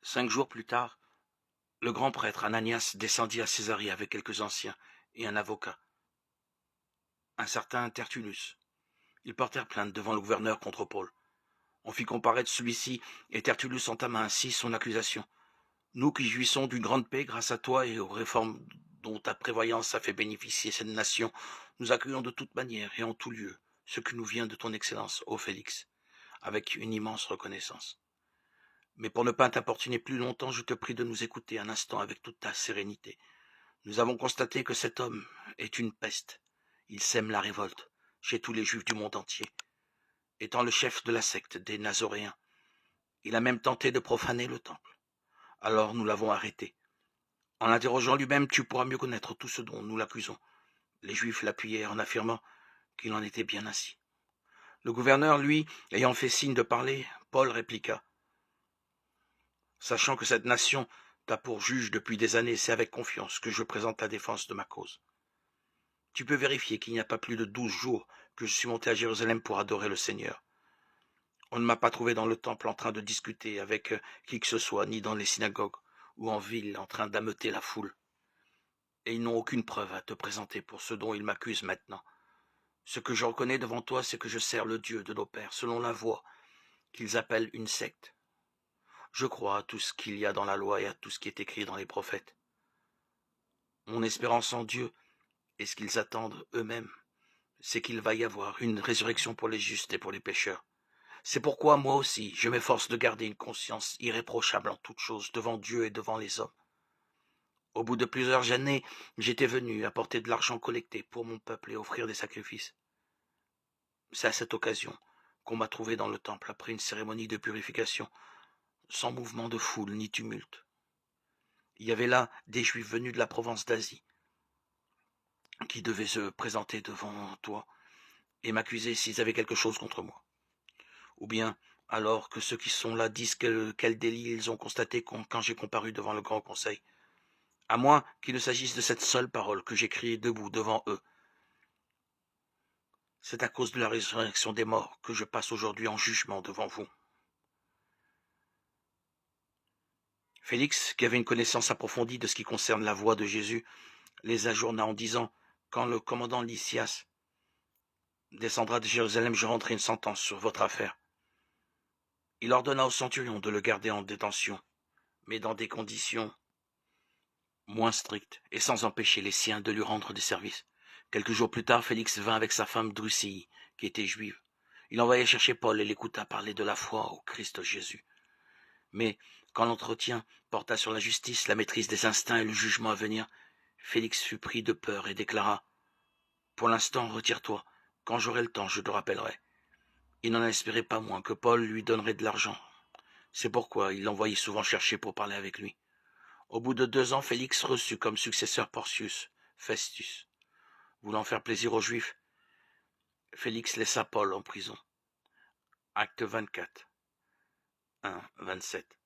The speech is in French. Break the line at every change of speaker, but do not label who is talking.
5 jours plus tard, le grand prêtre Ananias descendit à Césarée avec quelques anciens et un avocat, un certain Tertullus. Ils portèrent plainte devant le gouverneur contre Paul. On fit comparaître celui-ci, et Tertullus entama ainsi son accusation. Nous qui jouissons d'une grande paix grâce à toi et aux réformes dont ta prévoyance a fait bénéficier cette nation, nous accueillons de toute manière et en tout lieu ce qui nous vient de ton excellence, ô Félix, avec une immense reconnaissance. Mais pour ne pas t'importuner plus longtemps, je te prie de nous écouter un instant avec toute ta sérénité. Nous avons constaté que cet homme est une peste. Il sème la révolte chez tous les juifs du monde entier. Étant le chef de la secte des Nazoréens, il a même tenté de profaner le temple. Alors nous l'avons arrêté. En l'interrogeant lui-même, tu pourras mieux connaître tout ce dont nous l'accusons. Les Juifs l'appuyèrent en affirmant qu'il en était bien ainsi. Le gouverneur, lui, ayant fait signe de parler, Paul répliqua. Sachant que cette nation t'a pour juge depuis des années, c'est avec confiance que je présente la défense de ma cause. Tu peux vérifier qu'il n'y a pas plus de 12 jours que je suis monté à Jérusalem pour adorer le Seigneur. On ne m'a pas trouvé dans le temple en train de discuter avec qui que ce soit, ni dans les synagogues, ou en ville en train d'ameuter la foule. Et ils n'ont aucune preuve à te présenter pour ce dont ils m'accusent maintenant. Ce que je reconnais devant toi, c'est que je sers le Dieu de nos pères, selon la voie qu'ils appellent une secte. Je crois à tout ce qu'il y a dans la loi et à tout ce qui est écrit dans les prophètes. Mon espérance en Dieu et ce qu'ils attendent eux-mêmes, c'est qu'il va y avoir une résurrection pour les justes et pour les pécheurs. C'est pourquoi moi aussi, je m'efforce de garder une conscience irréprochable en toutes choses devant Dieu et devant les hommes. Au bout de plusieurs années, j'étais venu apporter de l'argent collecté pour mon peuple et offrir des sacrifices. C'est à cette occasion qu'on m'a trouvé dans le temple après une cérémonie de purification, sans mouvement de foule ni tumulte. Il y avait là des Juifs venus de la province d'Asie, qui devaient se présenter devant toi et m'accuser s'ils avaient quelque chose contre moi. Ou bien, alors que ceux qui sont là disent quel délit ils ont constaté quand j'ai comparu devant le grand conseil. À moins qu'il ne s'agisse de cette seule parole que j'ai criée debout devant eux. C'est à cause de la résurrection des morts que je passe aujourd'hui en jugement devant vous. Félix, qui avait une connaissance approfondie de ce qui concerne la voix de Jésus, les ajourna en disant, quand le commandant Lysias descendra de Jérusalem, je rendrai une sentence sur votre affaire. Il ordonna au centurion de le garder en détention, mais dans des conditions moins strictes, et sans empêcher les siens de lui rendre des services. Quelques jours plus tard, Félix vint avec sa femme Drusille, qui était juive. Il envoya chercher Paul et l'écouta parler de la foi au Christ Jésus. Mais, quand l'entretien porta sur la justice, la maîtrise des instincts et le jugement à venir, Félix fut pris de peur et déclara « Pour l'instant, retire-toi. Quand j'aurai le temps, je te rappellerai. » Il n'en espérait pas moins que Paul lui donnerait de l'argent. C'est pourquoi il l'envoyait souvent chercher pour parler avec lui. Au bout de 2 ans, Félix reçut comme successeur Porcius Festus. Voulant faire plaisir aux Juifs, Félix laissa Paul en prison. Acte 24, 1, 27.